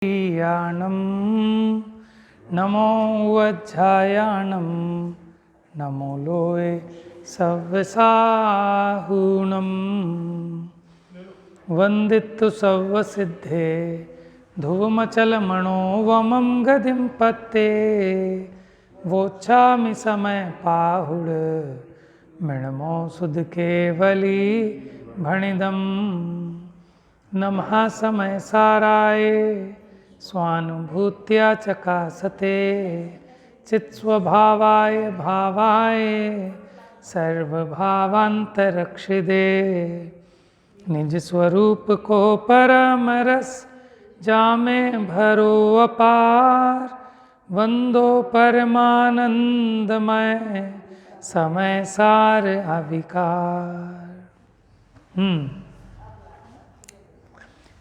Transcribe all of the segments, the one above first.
याणं नमो वज्झायाणं नमो लोये सव्यसाहूणं वन्दितु सव्यसिद्धे धुवमचलमणो वमं गतिं पत्ते वोच्छामि समय पाहुड मिणमो सुध केवली भणिदं नमः समय साराय स्वानुभूत्या चकासते चित्स्वभावाय भावाय सर्वभावांतरक्षिदे निज स्वरूप को परम रस जामे भरो अपार वंदो परमानंदमय समय सार अविकार।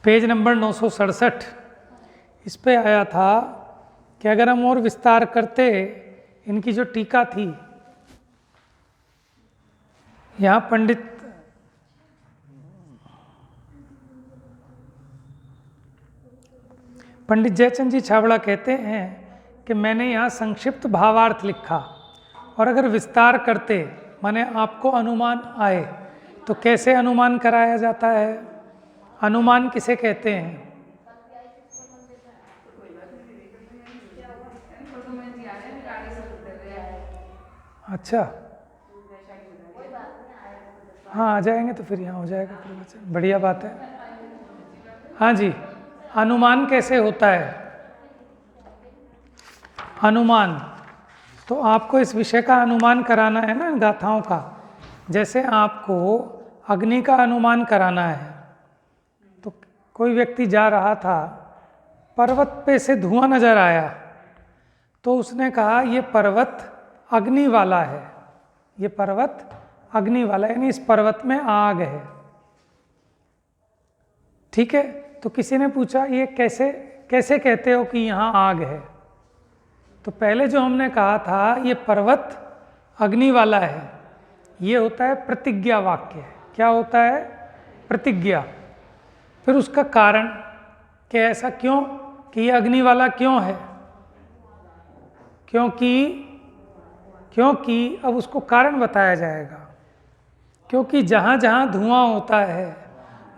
पेज नंबर 967 इस पे आया था कि अगर हम और विस्तार करते इनकी जो टीका थी, यहाँ पंडित जयचंद जी छाबड़ा कहते हैं कि मैंने यहाँ संक्षिप्त भावार्थ लिखा और अगर विस्तार करते माने आपको अनुमान आए तो कैसे अनुमान कराया जाता है, अनुमान किसे कहते हैं? अच्छा, हाँ आ जाएंगे तो फिर यहाँ हो जाएगा प्रवचन, बढ़िया बात है। हाँ जी, अनुमान कैसे होता है? अनुमान तो आपको इस विषय का अनुमान कराना है ना, गाथाओं का। जैसे आपको अग्नि का अनुमान कराना है तो कोई व्यक्ति जा रहा था, पर्वत पे से धुआं नजर आया तो उसने कहा ये पर्वत अग्नि वाला है, ये पर्वत अग्नि वाला है, यानी इस पर्वत में आग है। ठीक है, तो किसी ने पूछा ये कैसे कहते हो कि यहाँ आग है? तो पहले जो हमने कहा था ये पर्वत अग्नि वाला है, ये होता है प्रतिज्ञा वाक्य। क्या होता है? प्रतिज्ञा। फिर उसका कारण कि ऐसा क्यों, कि ये अग्नि वाला क्यों है, क्योंकि अब उसको कारण बताया जाएगा। क्योंकि जहाँ जहाँ धुआं होता है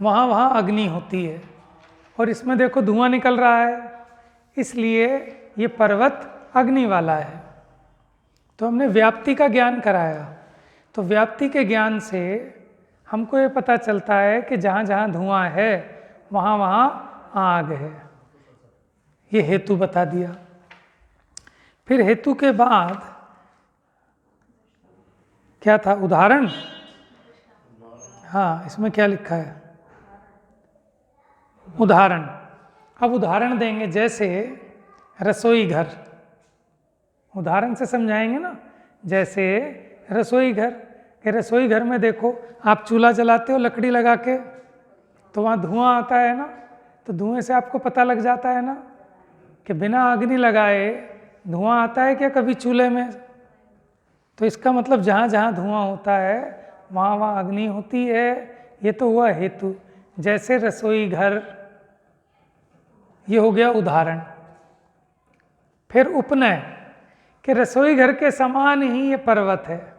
वहाँ वहाँ अग्नि होती है, और इसमें देखो धुआं निकल रहा है, इसलिए ये पर्वत अग्नि वाला है। तो हमने व्याप्ति का ज्ञान कराया, तो व्याप्ति के ज्ञान से हमको ये पता चलता है कि जहाँ जहाँ धुआं है वहाँ वहाँ आग है। ये हेतु बता दिया। फिर हेतु के बाद क्या था? उदाहरण। हाँ, इसमें क्या लिखा है? उदाहरण। अब उदाहरण देंगे, जैसे रसोई घर, उदाहरण से समझाएंगे ना। जैसे रसोई घर, कि रसोई घर में देखो आप चूल्हा जलाते हो लकड़ी लगा के, तो वहाँ धुआं आता है ना, तो धुएं से आपको पता लग जाता है ना कि बिना अग्नि लगाए धुआं आता है क्या कभी चूल्हे में? तो इसका मतलब जहाँ जहाँ धुआं होता है वहाँ वहाँ अग्नि होती है। ये तो हुआ हेतु। जैसे रसोई घर, ये हो गया उदाहरण। फिर उपनय, कि रसोई घर के समान ही ये पर्वत है।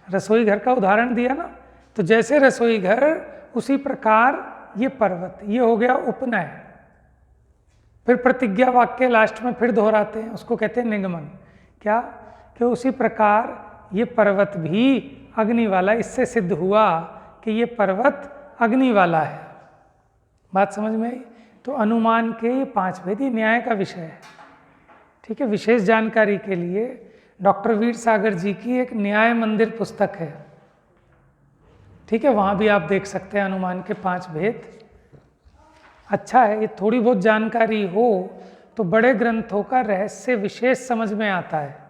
रसोई घर का उदाहरण दिया ना, तो जैसे रसोई घर उसी प्रकार ये पर्वत, ये हो गया उपनय। फिर प्रतिज्ञा वाक्य लास्ट में फिर दोहराते हैं, उसको कहते हैं निगमन। क्या? कि उसी प्रकार ये पर्वत भी अग्नि वाला, इससे सिद्ध हुआ कि ये पर्वत अग्नि वाला है। बात समझ में आई? तो अनुमान के ये 5 भेद, ये न्याय का विषय है। ठीक है, विशेष जानकारी के लिए डॉक्टर वीर सागर जी की एक न्याय मंदिर पुस्तक है। ठीक है, वहाँ भी आप देख सकते हैं अनुमान के 5 भेद। अच्छा है, ये थोड़ी बहुत जानकारी हो तो बड़े ग्रंथों का रहस्य विशेष समझ में आता है।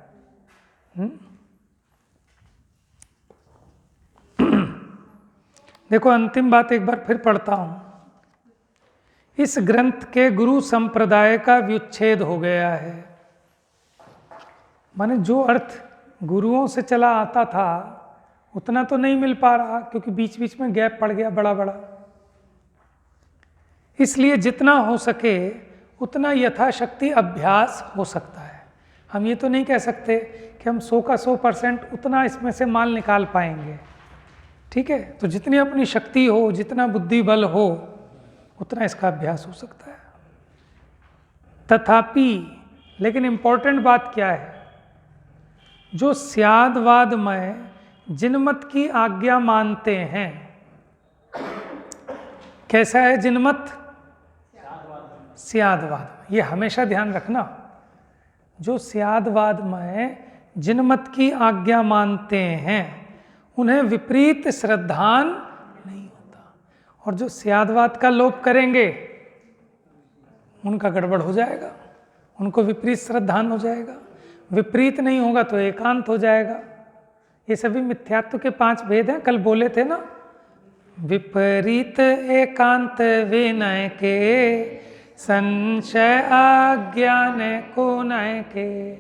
देखो अंतिम बात एक बार फिर पढ़ता हूं। इस ग्रंथ के गुरु संप्रदाय का व्युच्छेद हो गया है। माने जो अर्थ गुरुओं से चला आता था उतना तो नहीं मिल पा रहा, क्योंकि बीच बीच में गैप पड़ गया बड़ा बड़ा। इसलिए जितना हो सके उतना यथाशक्ति अभ्यास हो सकता है। हम ये तो नहीं कह सकते कि हम 100 का 100% उतना इसमें से माल निकाल पाएंगे, ठीक है। तो जितनी अपनी शक्ति हो, जितना बुद्धि बल हो, उतना इसका अभ्यास हो सकता है। तथापि लेकिन इंपॉर्टेंट बात क्या है, जो स्यादवादमय जिनमत की आज्ञा मानते हैं, कैसा है जिनमत? स्यादवाद। ये हमेशा ध्यान रखना, जो स्यादवादमय जिनमत की आज्ञा मानते हैं उन्हें विपरीत श्रद्धान नहीं होता, और जो स्यादवाद का लोप करेंगे उनका गड़बड़ हो जाएगा, उनको विपरीत श्रद्धान हो जाएगा। विपरीत नहीं होगा तो एकांत हो जाएगा। ये सभी मिथ्यात्व के 5 भेद हैं, कल बोले थे ना। विपरीत एकांत विनय के, संशय अज्ञान को नय के,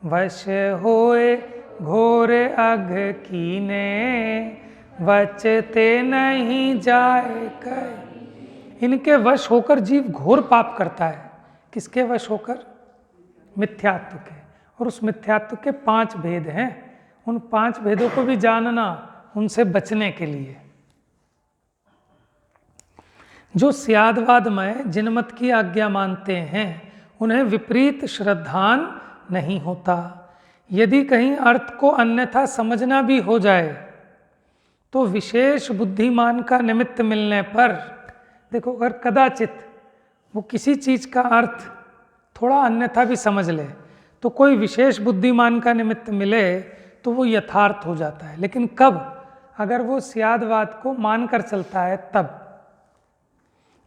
वश होए घोर अघ कीने, बचते नहीं जाए कहीं। इनके वश होकर जीव घोर पाप करता है। किसके वश होकर? मिथ्यात्व के। और उस मिथ्यात्व के 5 भेद हैं, उन 5 भेदों को भी जानना, उनसे बचने के लिए। जो स्यादवादमय जिनमत की आज्ञा मानते हैं उन्हें विपरीत श्रद्धान नहीं होता। यदि कहीं अर्थ को अन्यथा समझना भी हो जाए तो विशेष बुद्धिमान का निमित्त मिलने पर, देखो अगर कदाचित वो किसी चीज़ का अर्थ थोड़ा अन्यथा भी समझ ले तो कोई विशेष बुद्धिमान का निमित्त मिले तो वो यथार्थ हो जाता है। लेकिन कब? अगर वो स्यादवाद को मानकर चलता है तब।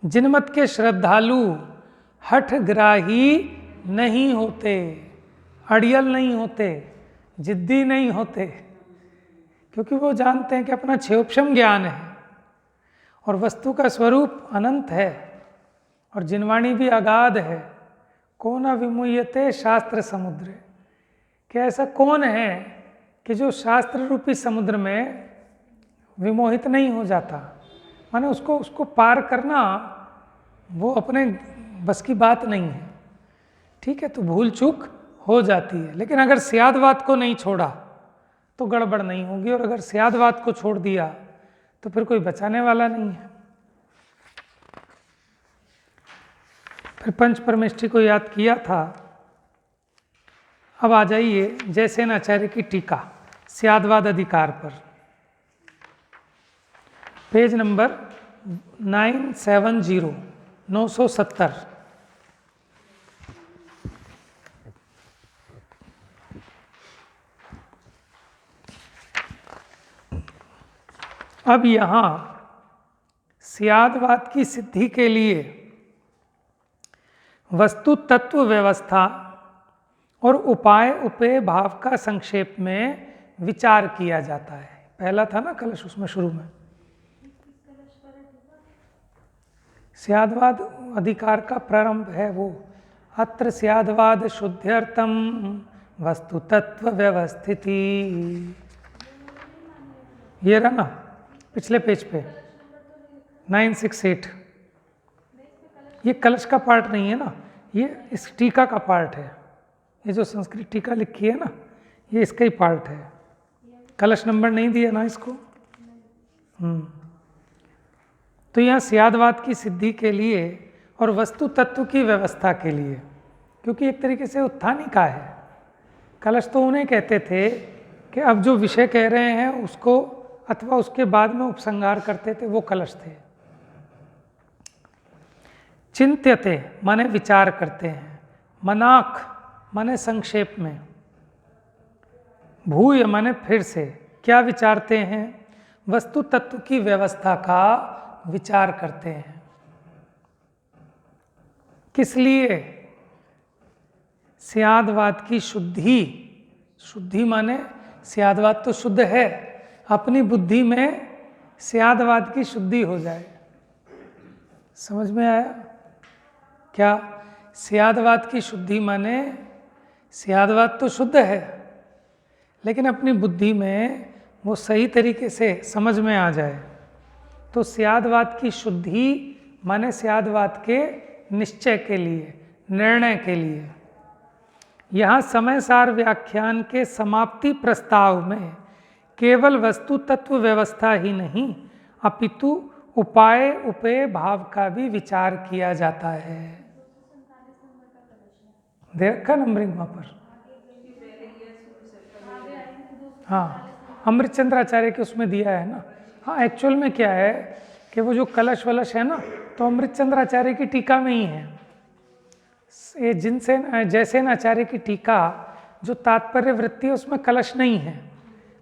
जिनमत के श्रद्धालु हठग्राही नहीं होते, अड़ियल नहीं होते, जिद्दी नहीं होते, क्योंकि वो जानते हैं कि अपना क्षयोपशम ज्ञान है और वस्तु का स्वरूप अनंत है और जिनवाणी भी अगाध है। कौन अविमुह्यते शास्त्र समुद्र, कि ऐसा कौन है कि जो शास्त्र रूपी समुद्र में विमोहित नहीं हो जाता। माने उसको पार करना वो अपने बस की बात नहीं है, ठीक है। तो भूल चूक हो जाती है, लेकिन अगर स्यादवाद को नहीं छोड़ा तो गड़बड़ नहीं होगी, और अगर स्यादवाद को छोड़ दिया तो फिर कोई बचाने वाला नहीं है। फिर पंच परमेष्ठी को याद किया था। अब आ जाइए जयसेनाचार्य की टीका स्यादवाद अधिकार पर, पेज नंबर 970, 970। अब यहाँ स्यादवाद की सिद्धि के लिए वस्तु तत्व व्यवस्था और उपाय उपेय भाव का संक्षेप में विचार किया जाता है। पहला था ना कलश, उसमें शुरू में स्यादवाद अधिकार का प्रारंभ है वो, अत्र स्यादवाद शुद्ध्यर्थम वस्तु तत्व व्यवस्थिति। ये रहा ना पिछले पेज पे 968। ये कलश का पार्ट नहीं है ना, ये इस टीका का पार्ट है। ये जो संस्कृत टीका लिखी है ना, ये इसका ही पार्ट है। कलश नंबर नहीं दिया ना इसको। तो यहाँ स्यादवाद की सिद्धि के लिए और वस्तु तत्व की व्यवस्था के लिए, क्योंकि एक तरीके से उत्थान ही का है। कलश तो उन्हें कहते थे कि अब जो विषय कह रहे हैं उसको अथवा उसके बाद में उपसंहार करते थे, वो कलश थे। चिंत्यते माने विचार करते हैं, मनाख माने संक्षेप में, भूय माने फिर से। क्या विचारते हैं? वस्तु तत्व की व्यवस्था का विचार करते हैं। किस लिए? स्यादवाद की शुद्धि। शुद्धि माने स्यादवाद तो शुद्ध है, अपनी बुद्धि में स्यादवाद की शुद्धि हो जाए। समझ में आया क्या? स्यादवाद की शुद्धि माने स्यादवाद तो शुद्ध है, लेकिन अपनी बुद्धि में वो सही तरीके से समझ में आ जाए। तो स्यादवाद की शुद्धि माने स्यादवाद के निश्चय के लिए, निर्णय के लिए। यहाँ समय सार व्याख्यान के समाप्ति प्रस्ताव में केवल वस्तु तत्व व्यवस्था ही नहीं अपितु उपाय उपेय भाव का भी विचार किया जाता है। दे रखा नंबरिंग वहाँ पर? हाँ, अमृतचंद्राचार्य के उसमें दिया है ना। हाँ, एक्चुअल में क्या है कि वो जो कलश वलश है ना, तो अमृतचंद्राचार्य की टीका में ही है। ये जिनसे जैसेन आचार्य की टीका जो तात्पर्य वृत्ति है उसमें कलश नहीं है,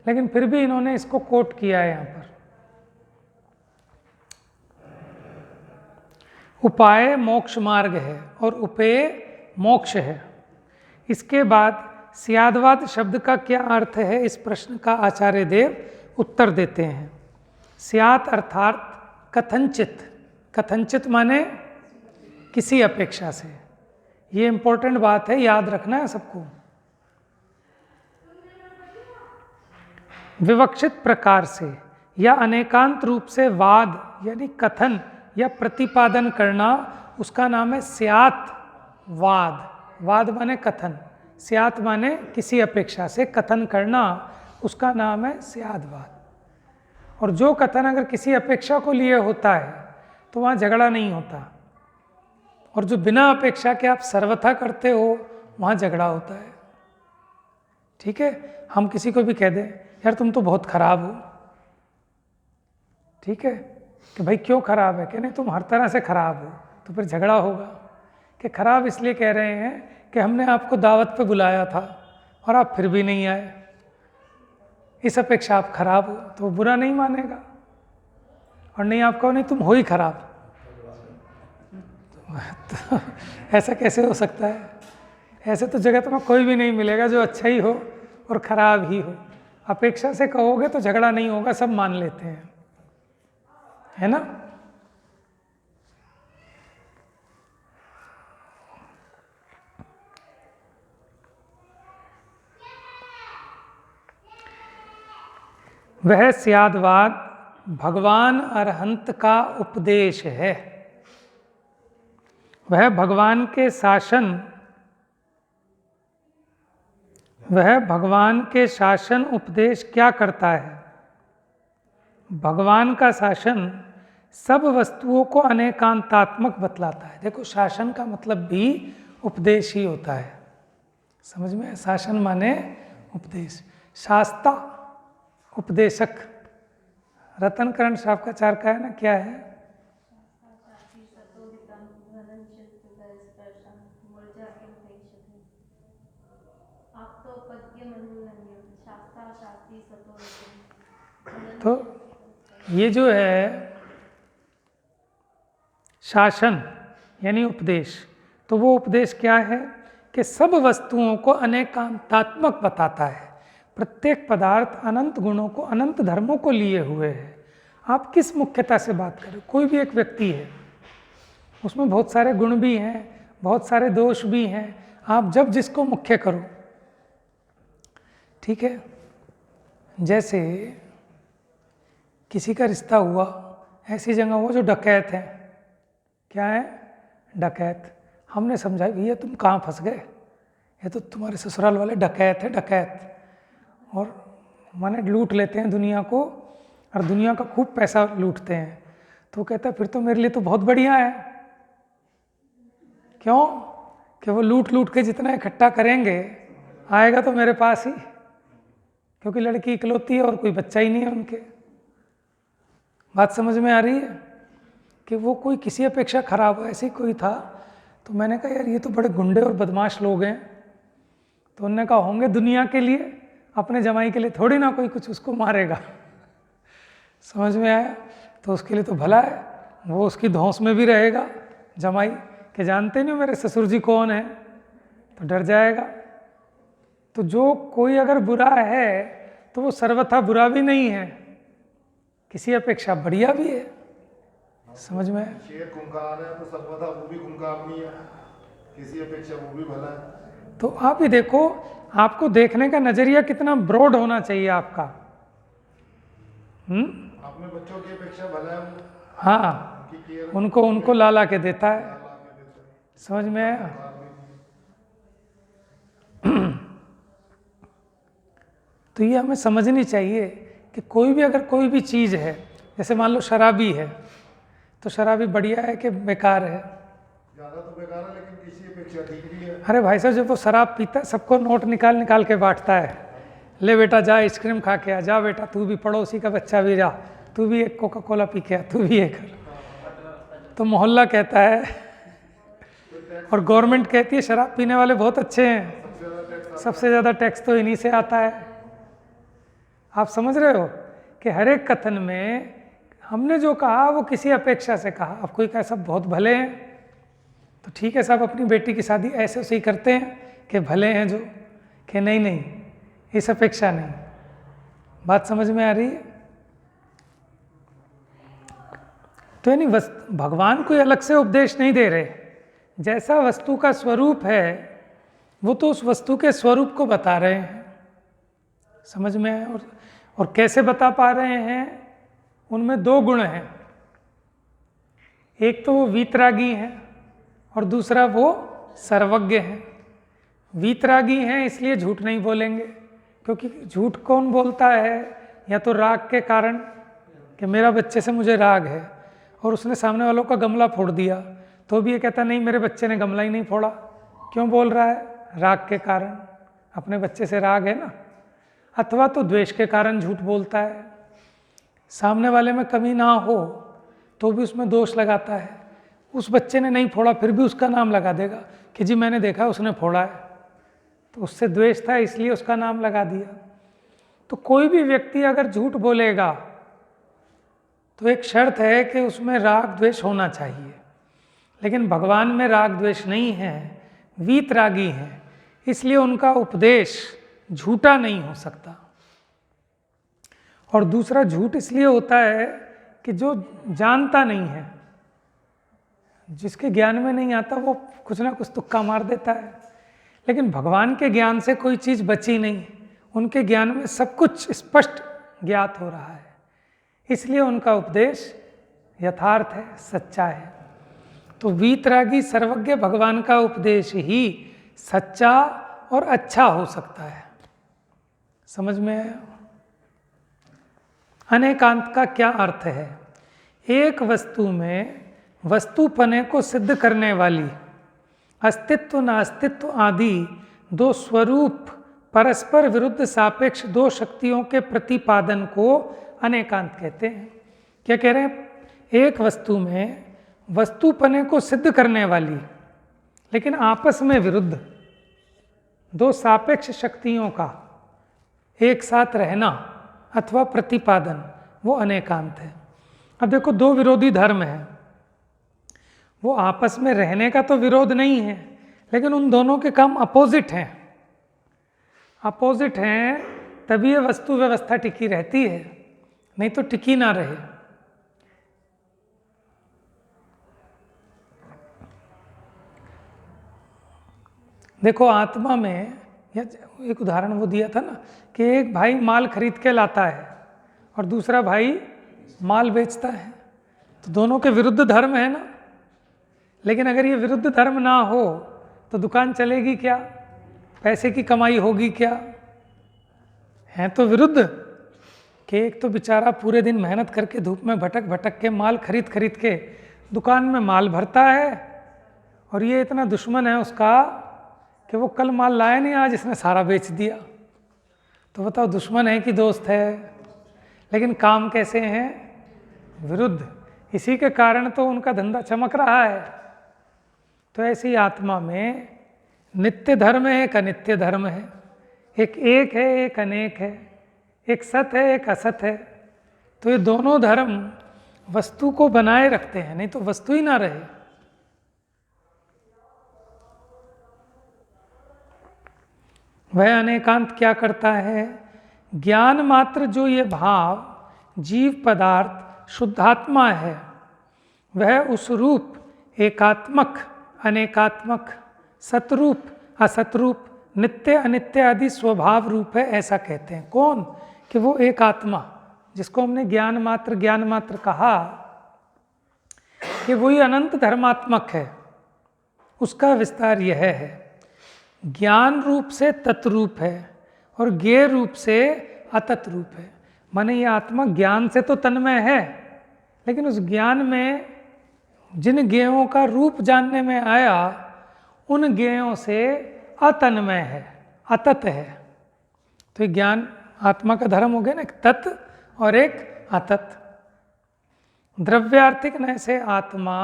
लेकिन फिर भी इन्होंने इसको कोट किया है यहाँ पर। उपाय मोक्ष मार्ग है और उपेय मोक्ष है। इसके बाद स्यादवाद शब्द का क्या अर्थ है, इस प्रश्न का आचार्य देव उत्तर देते हैं। स्यात् अर्थात कथनचित, कथनचित माने किसी अपेक्षा से। ये इंपॉर्टेंट बात है, याद रखना है सबको। विवक्षित प्रकार से या अनेकांत रूप से वाद यानी कथन या प्रतिपादन करना, उसका नाम है स्यात् वाद। वाद माने कथन, स्यात् माने किसी अपेक्षा से कथन करना, उसका नाम है स्यादवाद। और जो कथन अगर किसी अपेक्षा को लिए होता है तो वहाँ झगड़ा नहीं होता, और जो बिना अपेक्षा के आप सर्वथा करते हो वहाँ झगड़ा होता है। ठीक है, हम किसी को भी कह दें यार तुम तो बहुत खराब हो, ठीक है, कि भाई क्यों खराब है, कि नहीं तुम हर तरह से खराब हो, तो फिर झगड़ा होगा कि खराब इसलिए कह रहे हैं कि हमने आपको दावत पे बुलाया था और आप फिर भी नहीं आए, इस अपेक्षा आप खराब हो, तो बुरा नहीं मानेगा। और नहीं आप कहो नहीं तुम हो ही खराब, तो ऐसा कैसे हो सकता है? ऐसे तो जगत में कोई भी नहीं मिलेगा जो अच्छा ही हो और खराब ही हो। अपेक्षा से कहोगे तो झगड़ा नहीं होगा, सब मान लेते हैं, है ना। वह स्यादवाद भगवान अरहंत का उपदेश है। वह भगवान के शासन, वह भगवान के शासन उपदेश क्या करता है? भगवान का शासन सब वस्तुओं को अनेकांतात्मक बतलाता है। देखो, शासन का मतलब भी उपदेश ही होता है, समझ में? शासन माने उपदेश, शास्ता उपदेशक। रतनकरण शास्त्राचार्य का है ना, क्या है? तो ये जो है शासन यानी उपदेश, तो वो उपदेश क्या है कि सब वस्तुओं को अनेकांतात्मक बताता है। प्रत्येक पदार्थ अनंत गुणों को, अनंत धर्मों को लिए हुए है। आप किस मुख्यता से बात करें, कोई भी एक व्यक्ति है, उसमें बहुत सारे गुण भी हैं, बहुत सारे दोष भी हैं। आप जब जिसको मुख्य करो, ठीक है, जैसे किसी का रिश्ता हुआ ऐसी जगह हुआ जो डकैत है, क्या है? डकैत। हमने समझा भैया तुम कहाँ फंस गए, ये तो तुम्हारे ससुराल वाले डकैत है, डकैत, और माने लूट लेते हैं दुनिया को, और दुनिया का खूब पैसा लूटते हैं। तो कहता है फिर तो मेरे लिए तो बहुत बढ़िया है। क्यों? कि वो लूट लूट के जितना इकट्ठा करेंगे आएगा तो मेरे पास ही, क्योंकि लड़की इकलौती है और कोई बच्चा ही नहीं है उनके। बात समझ में आ रही है? कि वो कोई किसी अपेक्षा खराब हो, ऐसे कोई था। तो मैंने कहा यार ये तो बड़े गुंडे और बदमाश लोग हैं। तो उन्होंने कहा होंगे दुनिया के लिए, अपने जमाई के लिए थोड़ी ना कोई कुछ उसको मारेगा। समझ में आया? तो उसके लिए तो भला है, वो उसकी धौंस में भी रहेगा जमाई, कि जानते नहीं हो मेरे ससुर जी कौन है, तो डर जाएगा। तो जो कोई अगर बुरा है तो वो सर्वथा बुरा भी नहीं है, किसी अपेक्षा बढ़िया भी है। समझ में? शेर खूंखार है तो सर्वथा वो भी खूंखार नहीं है, किसी अपेक्षा वो भी भला है। तो आप ही देखो, आपको देखने का नजरिया कितना ब्रॉड होना चाहिए आपका। अपने बच्चों की अपेक्षा भला है वो, हाँ, आपकी केयर उनको ला के देता है। ला के देते हैं। समझ में आया? हाँ, तो ये हमें समझनी चाहिए कि कोई भी अगर कोई भी चीज़ है, जैसे मान लो शराबी है, तो शराबी बढ़िया है कि बेकार है? ज़्यादा तो बेकार है लेकिन किसी अपेक्षा ठीक भी है। अरे भाई साहब, जब वो शराब पीता है सबको नोट निकाल के बांटता है, ले बेटा जा आइसक्रीम खा के आ, जा बेटा तू भी, पड़ोसी का बच्चा भी जा, तू भी एक कोका कोला पी के आ, तू भी एक कर। तो मोहल्ला कहता है और गवर्नमेंट कहती है शराब पीने वाले बहुत अच्छे हैं, सबसे ज़्यादा टैक्स तो इन्हीं से आता है। आप समझ रहे हो कि हर एक कथन में हमने जो कहा वो किसी अपेक्षा से कहा। अब कोई कहे सब बहुत भले हैं, तो ठीक है, सब अपनी बेटी की शादी ऐसे ही करते हैं कि भले हैं जो, कि नहीं इस अपेक्षा नहीं। बात समझ में आ रही है? तो यानी भगवान कोई अलग से उपदेश नहीं दे रहे, जैसा वस्तु का स्वरूप है वो तो उस वस्तु के स्वरूप को बता रहे हैं। समझ में आया? और कैसे बता पा रहे हैं? उनमें दो गुण हैं, एक तो वो वीतरागी हैं और दूसरा वो सर्वज्ञ हैं। वीतरागी हैं इसलिए झूठ नहीं बोलेंगे, क्योंकि झूठ कौन बोलता है? या तो राग के कारण कि मेरा बच्चे से मुझे राग है, और उसने सामने वालों का गमला फोड़ दिया तो भी ये कहता नहीं मेरे बच्चे ने गमला ही नहीं फोड़ा। क्यों बोल रहा है? राग के कारण, अपने बच्चे से राग है ना। अथवा तो द्वेष के कारण झूठ बोलता है, सामने वाले में कमी ना हो तो भी उसमें दोष लगाता है। उस बच्चे ने नहीं फोड़ा फिर भी उसका नाम लगा देगा कि जी मैंने देखा उसने फोड़ा है, तो उससे द्वेष था इसलिए उसका नाम लगा दिया। तो कोई भी व्यक्ति अगर झूठ बोलेगा तो एक शर्त है कि उसमें राग द्वेष होना चाहिए, लेकिन भगवान में राग द्वेष नहीं है, वीतरागी हैं, इसलिए उनका उपदेश झूठा नहीं हो सकता। और दूसरा झूठ इसलिए होता है कि जो जानता नहीं है, जिसके ज्ञान में नहीं आता वो कुछ ना कुछ तुक्का मार देता है। लेकिन भगवान के ज्ञान से कोई चीज़ बची नहीं, उनके ज्ञान में सब कुछ स्पष्ट ज्ञात हो रहा है, इसलिए उनका उपदेश यथार्थ है, सच्चा है। तो वीतरागी सर्वज्ञ भगवान का उपदेश ही सच्चा और अच्छा हो सकता है। समझ में आया? अनेकांत का क्या अर्थ है? एक वस्तु में वस्तुपने को सिद्ध करने वाली अस्तित्व नास्तित्व आदि दो स्वरूप परस्पर विरुद्ध सापेक्ष दो शक्तियों के प्रतिपादन को अनेकांत कहते हैं। क्या कह रहे हैं? एक वस्तु में वस्तुपने को सिद्ध करने वाली लेकिन आपस में विरुद्ध दो सापेक्ष शक्तियों का एक साथ रहना अथवा प्रतिपादन, वो अनेकांत है। अब देखो, दो विरोधी धर्म हैं, वो आपस में रहने का तो विरोध नहीं है, लेकिन उन दोनों के काम अपोजिट हैं। अपोजिट हैं तभी ये वस्तु व्यवस्था टिकी रहती है, नहीं तो टिकी ना रहे। देखो, आत्मा में एक उदाहरण वो दिया था ना कि एक भाई माल खरीद के लाता है और दूसरा भाई माल बेचता है, तो दोनों के विरुद्ध धर्म है ना। लेकिन अगर ये विरुद्ध धर्म ना हो तो दुकान चलेगी क्या? पैसे की कमाई होगी क्या? हैं तो विरुद्ध कि एक तो बेचारा पूरे दिन मेहनत करके धूप में भटक भटक के माल खरीद के दुकान में माल भरता है, और ये इतना दुश्मन है उसका कि वो कल माल लाया नहीं, आज इसने सारा बेच दिया। तो बताओ, दुश्मन है कि दोस्त है? लेकिन काम कैसे हैं? विरुद्ध। इसी के कारण तो उनका धंधा चमक रहा है। तो ऐसी आत्मा में नित्य धर्म है, एक अनित्य धर्म है, एक है, एक अनेक है, एक सत है, एक असत है। तो ये दोनों धर्म वस्तु को बनाए रखते हैं, नहीं तो वस्तु ही ना रहे। वह अनेकांत क्या करता है? ज्ञान मात्र जो ये भाव जीव पदार्थ शुद्धात्मा है, वह उस रूप एकात्मक अनेकात्मक सतरूप असतरूप नित्य अनित्य आदि स्वभाव रूप है, ऐसा कहते हैं। कौन? कि वो एक आत्मा जिसको हमने ज्ञान मात्र कहा, कि वही अनंत धर्मात्मक है, उसका विस्तार यह है। ज्ञान रूप से तत्रूप है और ज्ञेय रूप से अतत रूप है। माने ये आत्मा ज्ञान से तो तन्मय है, लेकिन उस ज्ञान में जिन ज्ञेयों का रूप जानने में आया उन ज्ञेयों से अतन्मय है, अतत है। तो ये ज्ञान आत्मा का धर्म हो गया ना, एक तत् और एक अतत। द्रव्यार्थिक नय से आत्मा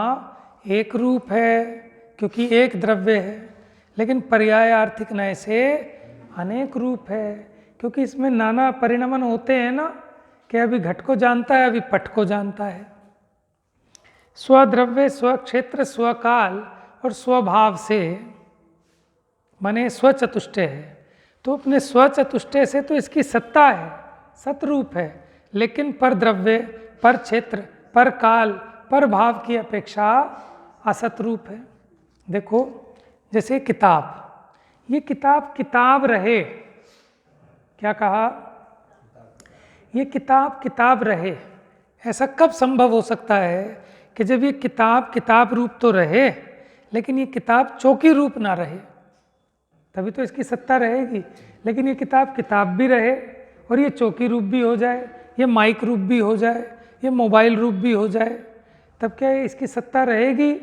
एक रूप है क्योंकि एक द्रव्य है, लेकिन पर्यायार्थिक नय से अनेक रूप है क्योंकि इसमें नाना परिणमन होते हैं ना, कि अभी घट को जानता है, अभी पट को जानता है। स्वद्रव्य, स्वक्षेत्र, स्वकाल और स्वभाव से माने स्वचतुष्टय है। तो अपने स्वचतुष्टय से तो इसकी सत्ता है, सतरूप है, लेकिन पर द्रव्य, पर क्षेत्र, पर काल, पर भाव की अपेक्षा असतरूप है। देखो जैसे किताब, ये किताब किताब रहे, क्या कहा, ये किताब किताब रहे, ऐसा कब संभव हो सकता है कि जब ये किताब किताब रूप तो रहे लेकिन ये किताब चौकी रूप ना रहे, तभी तो इसकी सत्ता रहेगी। लेकिन ये किताब किताब भी रहे और ये चौकी रूप भी हो जाए, ये माइक रूप भी हो जाए, ये मोबाइल रूप भी हो जाए, तब क्या इसकी सत्ता रहेगी?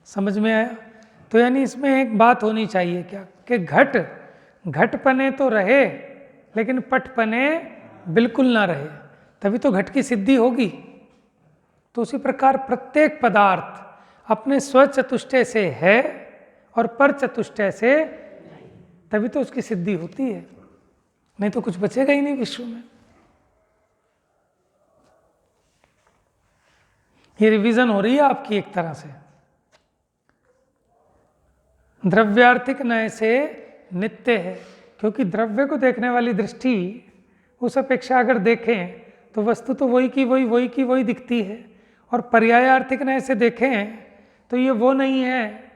समझ में आया? तो यानी इसमें एक बात होनी चाहिए क्या, कि घटपने तो रहे लेकिन पटपने बिल्कुल ना रहे, तभी तो घट की सिद्धि होगी। तो उसी प्रकार प्रत्येक पदार्थ अपने स्वचतुष्टय से है और पर चतुष्टय से, तभी तो उसकी सिद्धि होती है, नहीं तो कुछ बचेगा ही नहीं विश्व में। ये रिवीजन हो रही है आपकी एक तरह से। द्रव्यार्थिक नय से नित्य है क्योंकि द्रव्य को देखने वाली दृष्टि उस अपेक्षा अगर देखें तो वस्तु तो वही की वही, वही की वही दिखती है, और पर्यायार्थिक नय से देखें तो ये वो नहीं है,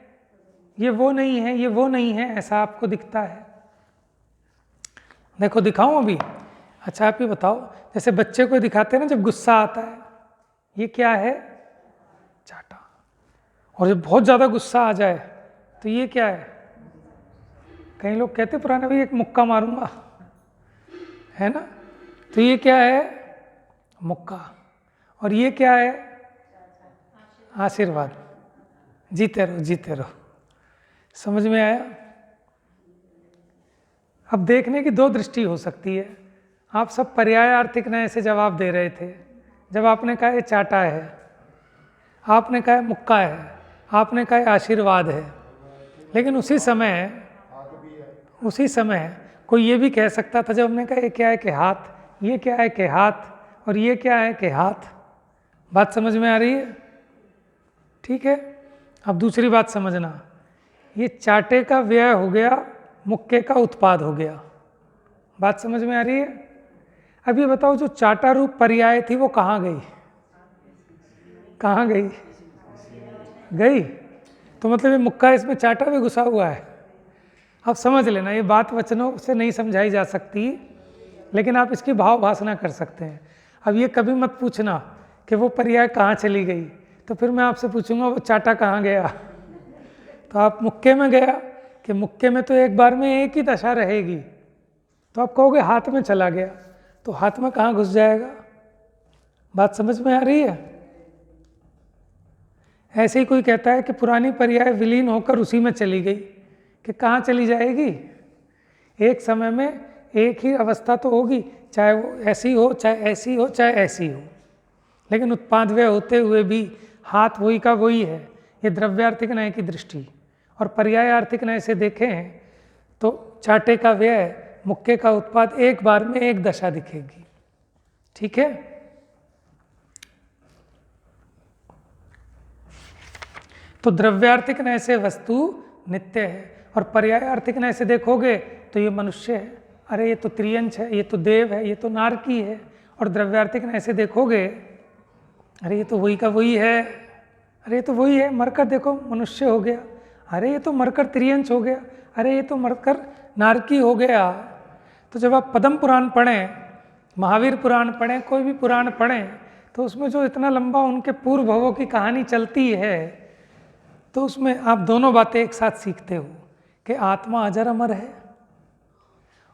ये वो नहीं है, ये वो नहीं है, ऐसा आपको दिखता है। देखो दिखाऊं अभी? अच्छा आप ये बताओ, जैसे बच्चे को दिखाते हैं ना जब गुस्सा आता है, ये क्या है? चाटा। और जब बहुत ज़्यादा गुस्सा आ जाए तो ये क्या है? कई लोग कहते पुराने भाई एक मुक्का मारूंगा, है ना? तो ये क्या है? मुक्का। और ये क्या है? आशीर्वाद। जीते रहो, जीते रहो। समझ में आया? अब देखने की दो दृष्टि हो सकती है। आप सब पर्यायार्थिक नय से जवाब दे रहे थे। जब आपने कहा ये चाटा है, आपने कहा मुक्का है, आपने कहा आशीर्वाद है, लेकिन उसी समय कोई ये भी कह सकता था, जब हमने कहा ये क्या है कि हाथ, ये क्या है कि हाथ, और ये क्या है कि हाथ। बात समझ में आ रही है? ठीक है। अब दूसरी बात समझना, ये चाटे का व्यय हो गया, मुक्के का उत्पाद हो गया। बात समझ में आ रही है? अब ये बताओ जो चाटा रूप पर्याय थी वो कहाँ गई? कहाँ गई? गई। तो मतलब ये मुक्का, इसमें चाटा भी घुसा हुआ है। अब समझ लेना, ये बात वचनों से नहीं समझाई जा सकती, लेकिन आप इसकी भाव भाषणा कर सकते हैं। अब ये कभी मत पूछना कि वो पर्याय कहाँ चली गई, तो फिर मैं आपसे पूछूंगा वो चाटा कहाँ गया। तो आप मुक्के में गया कि मुक्के में तो एक बार में एक ही दशा रहेगी, तो आप कहोगे हाथ में चला गया, तो हाथ में कहाँ घुस जाएगा? बात समझ में आ रही है? ऐसे ही कोई कहता है कि पुरानी पर्याय विलीन होकर उसी में चली गई, कि कहाँ चली जाएगी? एक समय में एक ही अवस्था तो होगी, चाहे वो ऐसी हो, चाहे ऐसी हो, चाहे ऐसी हो, लेकिन उत्पाद व्यय होते हुए भी हाथ वही का वही है। ये द्रव्यार्थिक नय की दृष्टि। और पर्यायार्थिक नय से देखें तो चाटे का व्यय, मुक्के का उत्पाद एक बार में एक दशा दिखेगी। ठीक है? तो द्रव्यार्थिक नय से वस्तु नित्य है, और पर्यायार्थिक नय से देखोगे तो ये मनुष्य है, अरे ये तो त्रियंश है, ये तो देव है, ये तो नारकी है। और द्रव्यार्थिक नय से देखोगे, अरे ये तो वही का वही है, अरे ये तो वही है, मरकर देखो मनुष्य हो गया, अरे ये तो मरकर त्रियंश हो गया, अरे ये तो मरकर नारकी हो गया। तो जब आप पद्म पुराण पढ़ें, महावीर पुराण पढ़ें, कोई भी पुराण पढ़ें, तो उसमें जो इतना लंबा उनके पूर्व भवों की कहानी चलती है, तो उसमें आप दोनों बातें एक साथ सीखते हो कि आत्मा अजर अमर है,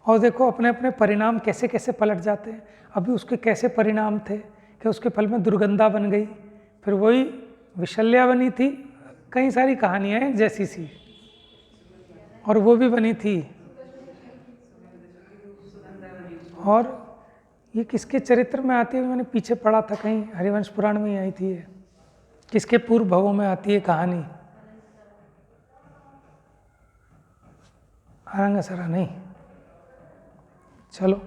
और देखो अपने अपने परिणाम कैसे कैसे पलट जाते हैं। अभी उसके कैसे परिणाम थे कि उसके फल में दुर्गंधा बन गई, फिर वही विशल्या बनी थी, कई सारी कहानियाँ हैं जैसी सी, और वो भी बनी थी। और ये किसके चरित्र में आती है, मैंने पीछे पढ़ा था कहीं, हरिवंश पुराण में ही आई थी, किसके पूर्व भवों में आती है कहानी, आरंगसरा नहीं, चलो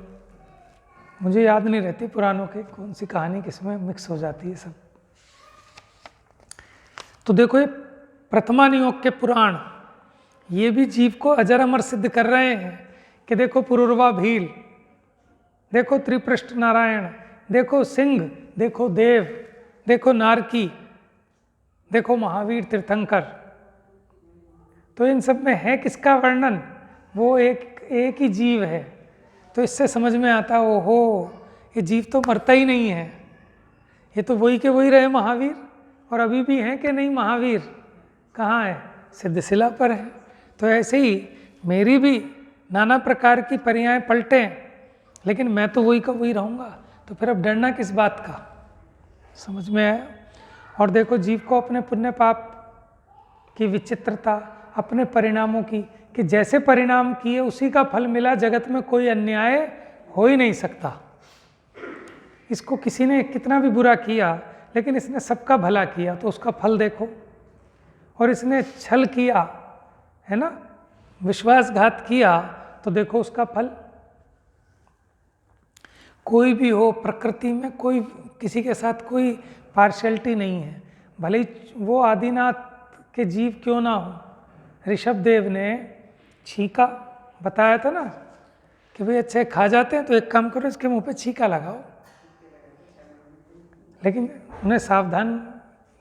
मुझे याद नहीं रहती पुराणों के कौन सी कहानी किसमें मिक्स हो जाती है सब। तो देखो ये प्रथमा नियोग के पुराण, ये भी जीव को अजर अमर सिद्ध कर रहे हैं कि देखो पुरुरवा भील, देखो त्रिपृष्ठ नारायण, देखो सिंह, देखो देव, देखो नारकी, देखो महावीर तीर्थंकर। तो इन सब में है किसका वर्णन, वो एक ही जीव है। तो इससे समझ में आता है, ओहो ये जीव तो मरता ही नहीं है, ये तो वही के वही रहे महावीर, और अभी भी हैं कि नहीं महावीर, कहाँ है, सिद्धशिला पर है। तो ऐसे ही मेरी भी नाना प्रकार की पर्याएं पलटें, लेकिन मैं तो वही का वही रहूँगा, तो फिर अब डरना किस बात का, समझ में आया। और देखो जीव को अपने पुण्य पाप की विचित्रता, अपने परिणामों की, कि जैसे परिणाम किए उसी का फल मिला, जगत में कोई अन्याय हो ही नहीं सकता। इसको किसी ने कितना भी बुरा किया, लेकिन इसने सबका भला किया तो उसका फल देखो। और इसने छल किया, है ना, विश्वासघात किया, तो देखो उसका फल। कोई भी हो प्रकृति में, कोई किसी के साथ कोई पार्शियलिटी नहीं है, भले ही वो आदिनाथ के जीव क्यों ना हो। ऋषभ देव ने छींका, बताया था ना कि भाई अच्छे खा जाते हैं तो एक काम करो, इसके मुंह पे छींका लगाओ, लेकिन उन्हें सावधान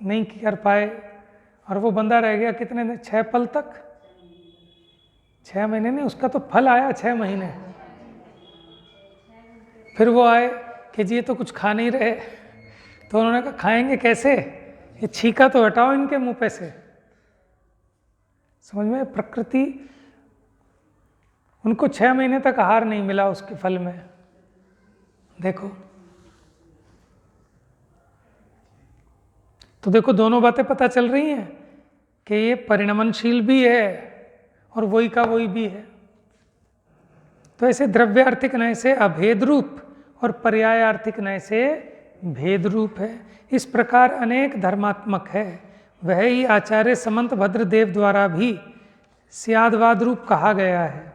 नहीं कर पाए, और वो बंदा रह गया कितने दिन, 6 पल तक, 6 महीने नहीं, उसका तो फल आया 6 महीने। फिर वो आए कि जी ये तो कुछ खा नहीं रहे, तो उन्होंने कहा खाएंगे कैसे, ये छींका तो हटाओ इनके मुंह पे से। समझ में, प्रकृति, उनको 6 महीने तक आहार नहीं मिला उसके फल में, देखो। तो देखो दोनों बातें पता चल रही हैं कि ये परिणमनशील भी है और वही का वही भी है। तो ऐसे द्रव्यार्थिक नय से अभेद रूप और पर्यायार्थिक नय से भेद रूप है। इस प्रकार अनेक धर्मात्मक है, वह ही आचार्य समंत भद्र देव द्वारा भी स्यादवाद रूप कहा गया है।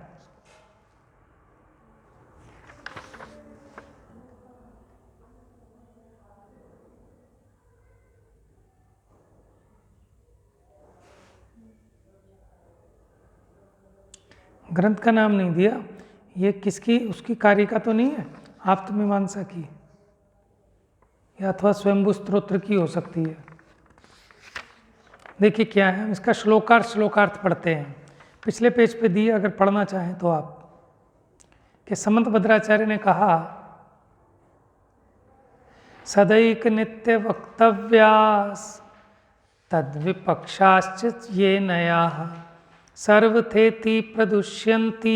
ग्रंथ का नाम नहीं दिया, ये किसकी, उसकी कारिका तो नहीं है, आप्तमीमांसा की, या अथवा स्वयंभू स्तोत्र की हो सकती है। देखिए क्या है, इसका श्लोकार्थ पढ़ते हैं, पिछले पेज पे दिए, अगर पढ़ना चाहें तो आप, कि समंत भद्राचार्य ने कहा, सदैक नित्य वक्तव्यास तद्विपक्षाश्च ये नया सर्वथेति प्रदुष्यन्ति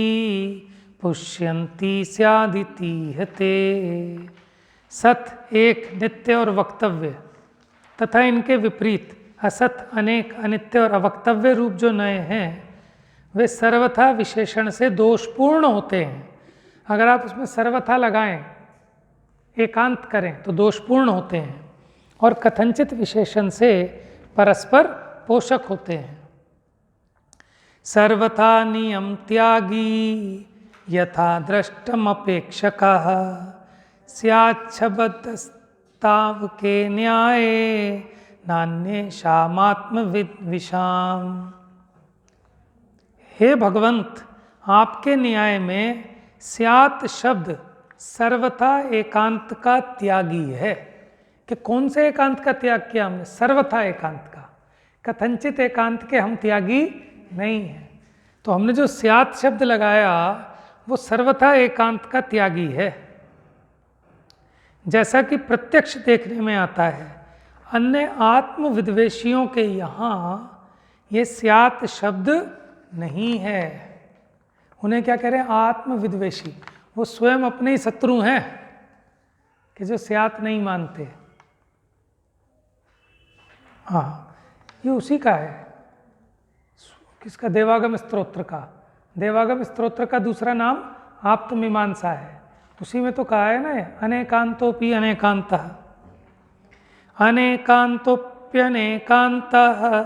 पुष्यन्ति स्यादिति हते। सत एक, नित्य और वक्तव्य, तथा इनके विपरीत असत अनेक, अनित्य और अवक्तव्य रूप जो नए हैं, वे सर्वथा विशेषण से दोषपूर्ण होते हैं। अगर आप उसमें सर्वथा लगाएं, एकांत करें, तो दोषपूर्ण होते हैं, और कथनचित विशेषण से परस्पर पोषक होते हैं। सर्वथा नियम त्यागी यथा दृष्टमपेक्षकः स्याच्छबदस्ताव के न्याय नान्येषामात्म विशाम। हे भगवंत, आपके न्याय में स्यात् शब्द सर्वथा एकांत का त्यागी है। कि कौन से एकांत का त्याग किया हमने? सर्वथा एकांत का। कथनचित एकांत के हम त्यागी नहीं है। तो हमने जो स्यात् शब्द लगाया वो सर्वथा एकांत का त्यागी है। जैसा कि प्रत्यक्ष देखने में आता है। अन्य आत्मविद्वेषियों के यहाँ ये स्यात् शब्द नहीं है। उन्हें क्या कह रहे हैं? आत्मविद्वेषी। वो स्वयं अपने ही शत्रु हैं कि जो स्यात् नहीं मानते। हाँ, ये उसी का है। किसका? देवागम स्तोत्र का। देवागम स्तोत्र का दूसरा नाम आप्तमीमांसा है। उसी में तो कहा है ना, अनेकांतोपि अनेकांतः, अनेकांतोप्यनेकांतः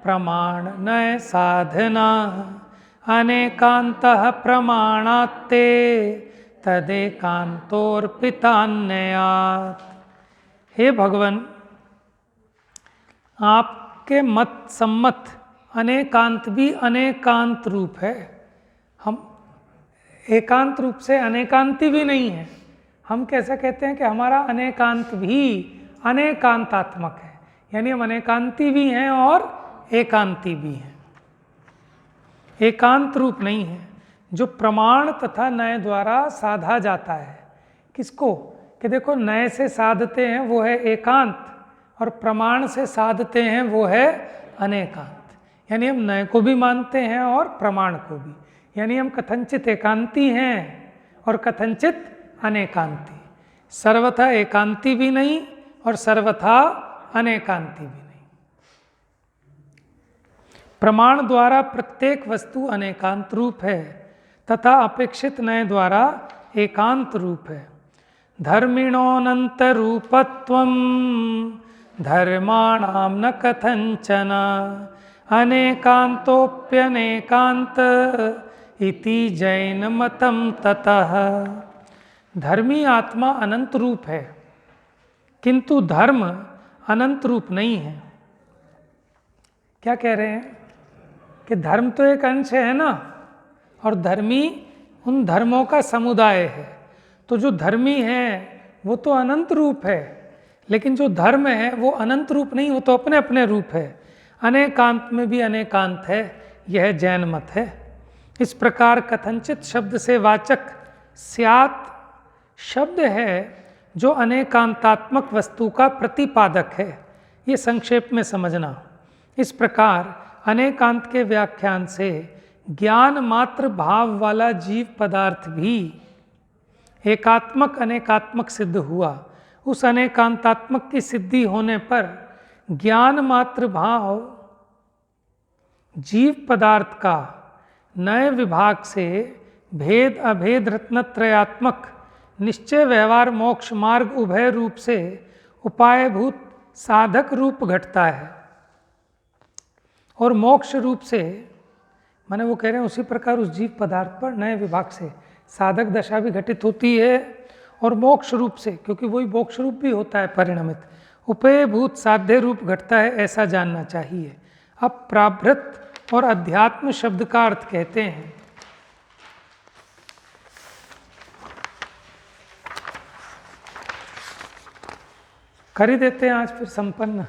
प्रमाण नय साधना, अनेकांतः प्रमाणात्ते तदेकांतोर्पितान्ययात्। हे भगवान, आपके मत सम्मत अनेकांत भी अनेकांत रूप है। हम एकांत रूप से अनेकांती भी नहीं है। हम कैसे कहते हैं कि हमारा अनेकांत भी अनेकांतात्मक है, यानी हम अनेकांती भी हैं और एकांती भी हैं। एकांत रूप नहीं है जो प्रमाण तथा नय द्वारा साधा जाता है। किसको? कि देखो, नय से साधते हैं वो है एकांत, और प्रमाण से साधते हैं वो है अनेकांत। यानी हम नय को भी मानते हैं और प्रमाण को भी। यानी हम कथनचित एकांती हैं और कथनचित अनेकांती। सर्वथा एकांती भी नहीं और सर्वथा अनेकांती भी नहीं। प्रमाण द्वारा प्रत्येक वस्तु अनेकांत रूप है तथा अपेक्षित नय द्वारा एकांत रूप है। धर्मिणोऽनंत रूपत्वं धर्माणां न कथंचन, अनेकांतोप्यनेकांत इति जैन मतम ततः। धर्मी आत्मा अनंत रूप है, किंतु धर्म अनंत रूप नहीं है। क्या कह रहे हैं? कि धर्म तो एक अंश है ना, और धर्मी उन धर्मों का समुदाय है। तो जो धर्मी है वो तो अनंत रूप है, लेकिन जो धर्म है वो अनंत रूप नहीं, वो तो अपने अपने रूप है। अनेकांत में भी अनेकांत है, यह जैन मत है। इस प्रकार कथनचित शब्द से वाचक स्यात् शब्द है जो अनेकांतात्मक वस्तु का प्रतिपादक है। ये संक्षेप में समझना। इस प्रकार अनेकांत के व्याख्यान से ज्ञान मात्र भाव वाला जीव पदार्थ भी एकात्मक अनेकात्मक सिद्ध हुआ। उस अनेकांतात्मक की सिद्धि होने पर ज्ञान मात्र भाव जीव पदार्थ का नए विभाग से भेद अभेद रत्नत्रयात्मक निश्चय व्यवहार मोक्ष मार्ग उभय रूप से उपायभूत साधक रूप घटता है। और मोक्ष रूप से माने वो कह रहे हैं उसी प्रकार उस जीव पदार्थ पर नए विभाग से साधक दशा भी घटित होती है, और मोक्ष रूप से, क्योंकि वही मोक्ष रूप भी होता है परिणमित, उपेयभूत साध्य रूप घटता है, ऐसा जानना चाहिए। अब प्राभृत और अध्यात्म शब्द का अर्थ कहते हैं। कर ही देते हैं आज फिर संपन्न।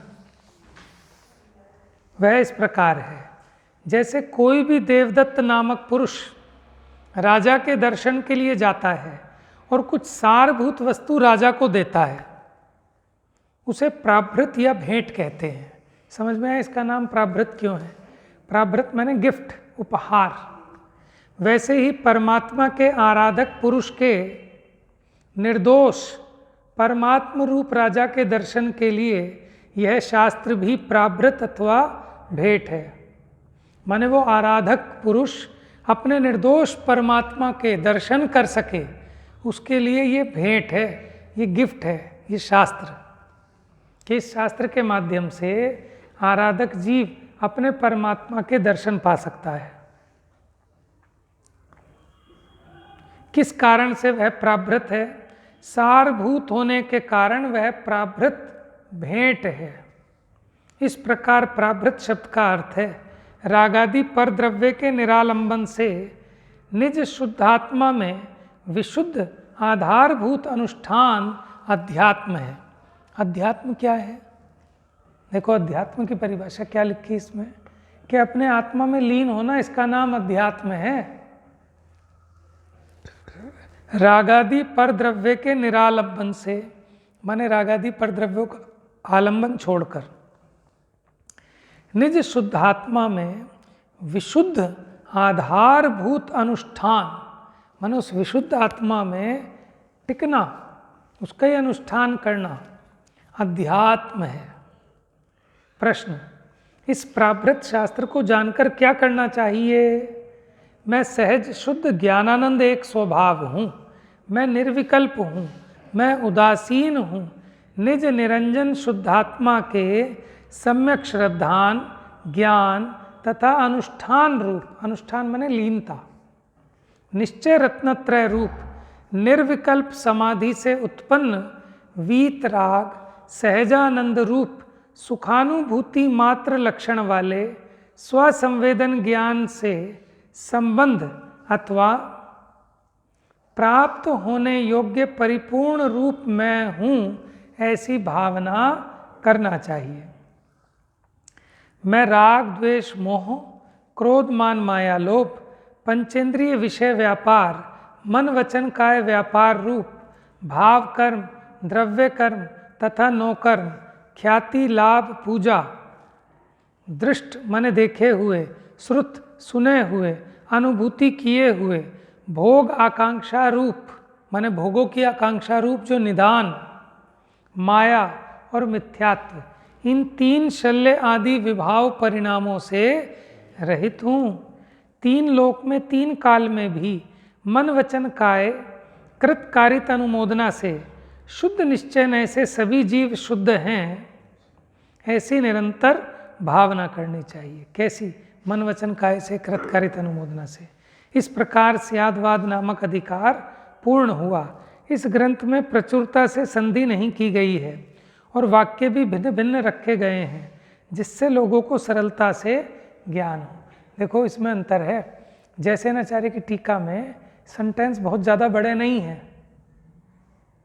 वह इस प्रकार है, जैसे कोई भी देवदत्त नामक पुरुष राजा के दर्शन के लिए जाता है और कुछ सारभूत वस्तु राजा को देता है, उसे प्राभृत या भेंट कहते हैं। समझ में आया इसका नाम प्राभृत क्यों है? प्राभृत माने गिफ्ट, उपहार। वैसे ही परमात्मा के आराधक पुरुष के निर्दोष परमात्म रूप राजा के दर्शन के लिए यह शास्त्र भी प्राभृत अथवा भेंट है। माने वो आराधक पुरुष अपने निर्दोष परमात्मा के दर्शन कर सके, उसके लिए ये भेंट है, ये गिफ्ट है, ये शास्त्र। कि इस शास्त्र के माध्यम से आराधक जीव अपने परमात्मा के दर्शन पा सकता है। किस कारण से वह प्राभृत है? सारभूत होने के कारण वह प्राभृत भेंट है। इस प्रकार प्राभृत शब्द का अर्थ है रागादि पर द्रव्य के निरालंबन से निज शुद्धात्मा में विशुद्ध आधारभूत अनुष्ठान अध्यात्म है। अध्यात्म क्या है? देखो, अध्यात्म की परिभाषा क्या लिखी इसमें, कि अपने आत्मा में लीन होना, इसका नाम अध्यात्म है। रागादि पर द्रव्य के निरालंबन से माने रागादि परद्रव्यों का आलंबन छोड़कर निज शुद्धात्मा में विशुद्ध आधारभूत अनुष्ठान, माने उस विशुद्ध आत्मा में टिकना, उसका ही अनुष्ठान करना अध्यात्म है। प्रश्न, इस प्राभृत शास्त्र को जानकर क्या करना चाहिए? मैं सहज शुद्ध ज्ञानानंद एक स्वभाव हूँ, मैं निर्विकल्प हूँ, मैं उदासीन हूँ, निज निरंजन शुद्धात्मा के सम्यक श्रद्धान ज्ञान तथा अनुष्ठान रूप, अनुष्ठान माने लीनता, निश्चय रत्नत्रय रूप निर्विकल्प समाधि से उत्पन्न वीतराग सहजानंद रूप सुखानुभूति मात्र लक्षण वाले स्वसंवेदन ज्ञान से संबंध अथवा प्राप्त होने योग्य परिपूर्ण रूप मैं हूँ, ऐसी भावना करना चाहिए। मैं राग द्वेष मोह क्रोध मान माया लोभ पंचेंद्रिय विषय व्यापार मन वचन काय व्यापार रूप भाव कर्म द्रव्य कर्म तथा नौकर्म ख्याति लाभ पूजा दृष्ट माने देखे हुए श्रुत सुने हुए अनुभूति किए हुए भोग आकांक्षा रूप माने भोगों की आकांक्षा रूप जो निदान माया और मिथ्यात्व, इन तीन शल्य आदि विभाव परिणामों से रहित हूँ। तीन लोक में तीन काल में भी मन वचन काय कृत कारित अनुमोदना से शुद्ध निश्चय से सभी जीव शुद्ध हैं, ऐसी निरंतर भावना करनी चाहिए। कैसी? मन वचन काय से कृत कारित अनुमोदना से। इस प्रकार स्यादवाद नामक अधिकार पूर्ण हुआ। इस ग्रंथ में प्रचुरता से संधि नहीं की गई है और वाक्य भी भिन्न भिन्न रखे गए हैं, जिससे लोगों को सरलता से ज्ञान हो। देखो इसमें अंतर है। जैसे आचार्य की टीका में सेंटेंस बहुत ज़्यादा बड़े नहीं हैं,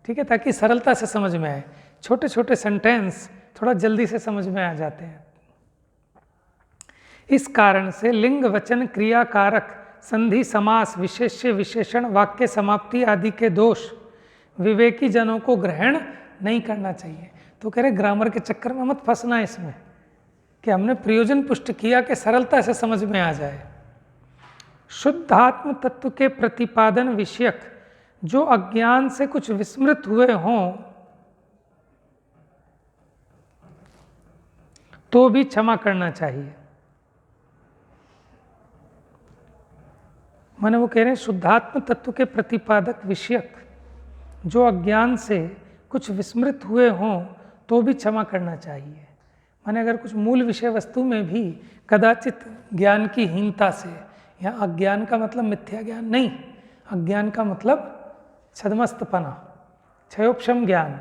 ठीक है, ताकि सरलता से समझ में आए। छोटे छोटे सेंटेंस थोड़ा जल्दी से समझ में आ जाते हैं। इस कारण से लिंग वचन क्रिया कारक संधि समास विशेष्य विशेषण वाक्य समाप्ति आदि के दोष विवेकी जनों को ग्रहण नहीं करना चाहिए। तो कह रहे ग्रामर के चक्कर में मत फंसना इसमें कि हमने प्रयोजन पुष्ट किया कि सरलता से समझ में आ जाए। शुद्धात्म तत्व के प्रतिपादन विषयक जो अज्ञान से कुछ विस्मृत हुए हों तो भी क्षमा करना चाहिए। माने वो कह रहे हैं शुद्धात्म तत्व के प्रतिपादक विषयक जो अज्ञान से कुछ विस्मृत हुए हों तो भी क्षमा करना चाहिए। माने अगर कुछ मूल विषय वस्तु में भी कदाचित ज्ञान की हीनता से, यहाँ अज्ञान का मतलब मिथ्या ज्ञान नहीं, अज्ञान का मतलब छद्मस्तपना क्षयोपशम ज्ञान,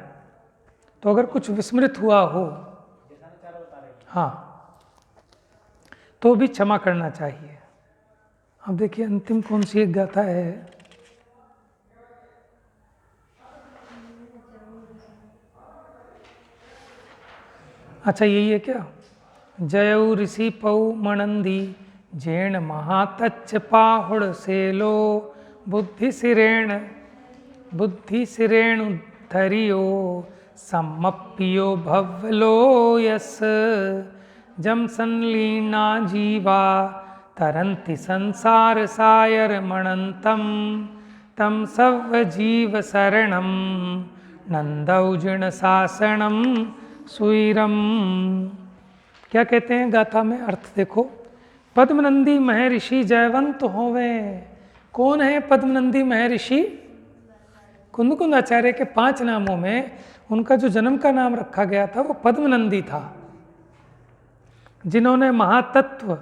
तो अगर कुछ विस्मृत हुआ हो हाँ तो भी क्षमा करना चाहिए। अब देखिए अंतिम कौन सी एक गाथा है। अच्छा यही है क्या? जयऊ ऋषि पौ मणंदी जैन महातच्च पाहुड़ सेलो बुद्धि सिरेण धरियो सम्मप्पियो भव्लो यस जम संलीना जीवा तरंति संसार सायर मणंतम तम सव जीव शरणम नंदौजन शासनम सुईरम। क्या कहते हैं गाथा में? अर्थ देखो। पद्मनंदी महर्षि जयवंत होवे। कौन है पद्मनंदी महर्षि? कुंदकुंद आचार्य के 5 नामों में उनका जो जन्म का नाम रखा गया था वो पद्मनंदी था, जिन्होंने महातत्व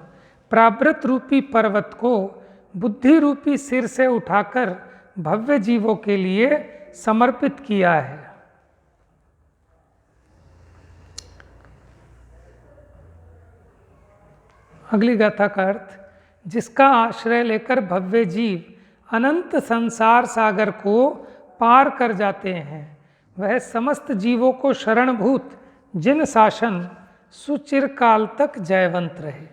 प्रावृत रूपी पर्वत को बुद्धि रूपी सिर से उठाकर भव्य जीवों के लिए समर्पित किया है। अगली गाथा का अर्थ, जिसका आश्रय लेकर भव्य जीव अनंत संसार सागर को पार कर जाते हैं, वह समस्त जीवों को शरणभूत जिन शासन सुचिर काल तक जयवंत रहे।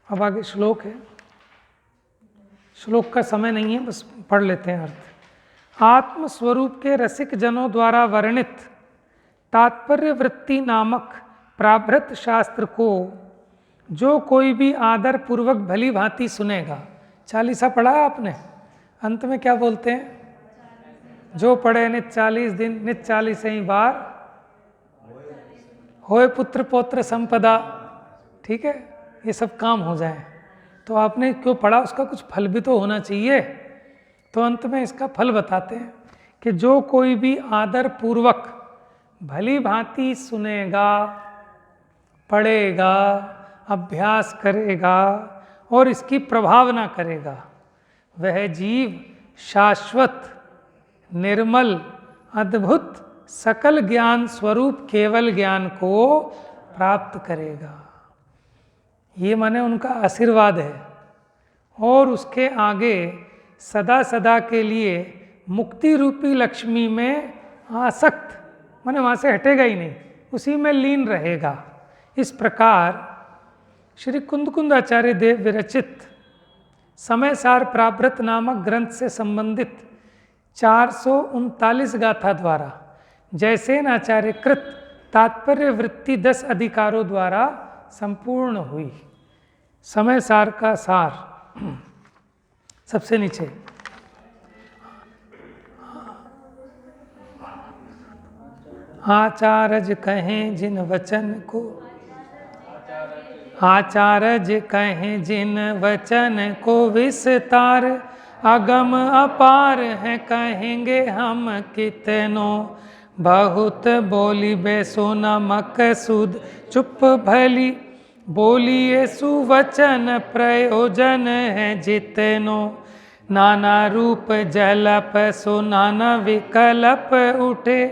अब आगे श्लोक है। श्लोक का समय नहीं है, बस पढ़ लेते हैं अर्थ। आत्म स्वरूप के रसिक जनों द्वारा वर्णित तात्पर्य वृत्ति नामक प्राभृत शास्त्र को जो कोई भी आदर पूर्वक भली भांति सुनेगा। चालीसा पढ़ा आपने? अंत में क्या बोलते हैं? जो पढ़े नित 40 दिन नित 40 बार होए पुत्र पौत्र संपदा। ठीक है, ये सब काम हो जाए। तो आपने क्यों पढ़ा, उसका कुछ फल भी तो होना चाहिए। तो अंत में इसका फल बताते हैं कि जो कोई भी आदर पूर्वक भली भांति सुनेगा, पढ़ेगा, अभ्यास करेगा और इसकी प्रभावना करेगा, वह जीव शाश्वत निर्मल अद्भुत सकल ज्ञान स्वरूप केवल ज्ञान को प्राप्त करेगा। ये माने उनका आशीर्वाद है। और उसके आगे सदा सदा के लिए मुक्ति रूपी लक्ष्मी में आसक्त, माने वहाँ से हटेगा ही नहीं, उसी में लीन रहेगा। इस प्रकार श्री कुंद आचार्य देव विरचित समय सार प्राभृत नामक ग्रंथ से संबंधित 439 गाथा द्वारा जयसेन आचार्य कृत तात्पर्य वृत्ति 10 अधिकारों द्वारा संपूर्ण हुई। समय सार का सार सबसे नीचे, आचार्य कहें जिन वचन को, आचार्य कहें जिन वचन को विस्तार अगम अपार है, कहेंगे हम कितनों बहुत बोली बेसो नमक सुध चुप भली, बोलिए सुवचन प्रयोजन है जितनो, नाना रूप जलप सो नाना विकल्प उठे,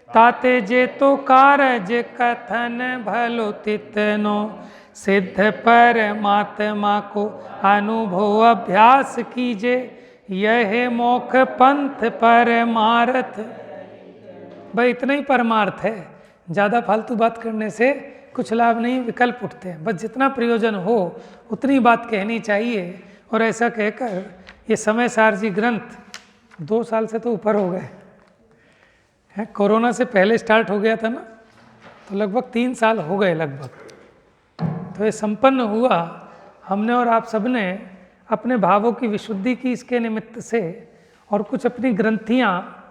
ताते जे तो कारज कथन भलो तितनो, सिद्ध परमात्मा को अनुभव अभ्यास कीजे, यह मोक्ष पंथ परमार्थ। भाई इतना ही परमार्थ है, ज़्यादा फालतू बात करने से कुछ लाभ नहीं, विकल्प उठते हैं। बस जितना प्रयोजन हो उतनी बात कहनी चाहिए। और ऐसा कहकर ये समय सार जी ग्रंथ 2 साल से तो ऊपर हो गए हैं। कोरोना से पहले स्टार्ट हो गया था ना, तो लगभग 3 साल हो गए लगभग। तो ये संपन्न हुआ हमने और आप सबने अपने भावों की विशुद्धि की इसके निमित्त से, और कुछ अपनी ग्रंथियाँ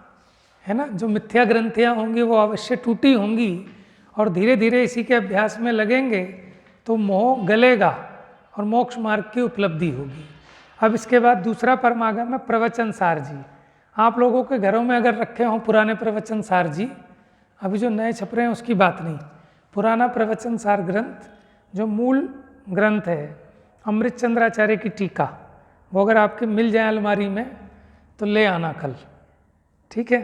है ना, जो मिथ्या ग्रंथियाँ होंगी वो अवश्य टूटी होंगी, और धीरे धीरे इसी के अभ्यास में लगेंगे तो मोह गलेगा और मोक्ष मार्ग की उपलब्धि होगी। अब इसके बाद दूसरा परमागम है प्रवचन सार जी। आप लोगों के घरों में अगर रखे हों पुराने प्रवचन सार जी, अभी जो नए छप रहे हैं उसकी बात नहीं, पुराना प्रवचन सार ग्रंथ जो मूल ग्रंथ है अमृत चंद्राचार्य की टीका, वो अगर आपके मिल जाए अलमारी में तो ले आना कल। ठीक है।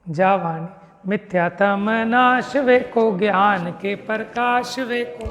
जावाणी मिथ्यातम नाश वे को ज्ञान के प्रकाश वे को